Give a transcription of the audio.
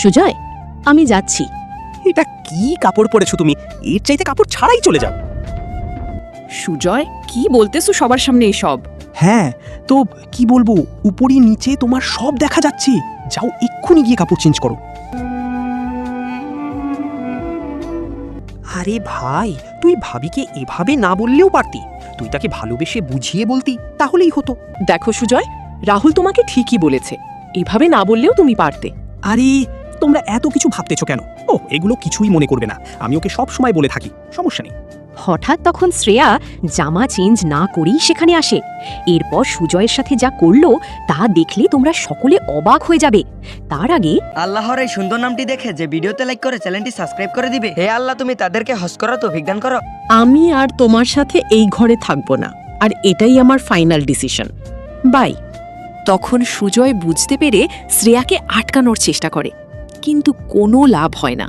সুজয়, আমি যাচ্ছি। এটা কি কাপড় পরেছো তুমি? এর চাইতে কাপড় ছাড়াই চলে যাও। সুজয়, কি বলতেছো সবার সামনে এসব? হ্যাঁ, তো কি বলবো, উপরি নিচে তোমার সব দেখা যাচ্ছে। যাও এক্ষুনি গিয়ে কাপড় চেঞ্জ করো। আরে ভাই, তুই ভাবিকে এভাবে না বললেও পারতি। তুই তাকে ভালোবেসে বুঝিয়ে বলতি, তাহলেই হতো। দেখো সুজয়, রাহুল তোমাকে ঠিকই বলেছে, এভাবে না বললেও তুমি পারতে। আরে তোমরা এত কিছু ভাবতেছো কেন? ও এগুলো কিছুই মনে করবে না, আমি ওকে সব সময় বলে থাকি, সমস্যা নেই। হঠাৎ তখন শ্রেয়া জামা চেঞ্জ না করেই সেখানে আসে। এরপর সুজয়ের সাথে যা করলো তা দেখলে তোমরা সকলে অবাক হয়ে যাবে। তার আগে আল্লাহর এই সুন্দর নামটি দেখে যে ভিডিওতে লাইক করে চ্যানেলটি সাবস্ক্রাইব করে দিবে। হে আল্লাহ, তুমি তাদেরকে হজ করা তৌফিক দান করো। আমি আর তোমার সাথে এই ঘরে থাকবো না, আর এটাই আমার ফাইনাল ডিসিশন। বাই। তখন সুজয় বুঝতে পেরে শ্রেয়াকে আটকানোর চেষ্টা করে, কিন্তু কোনো লাভ হয় না।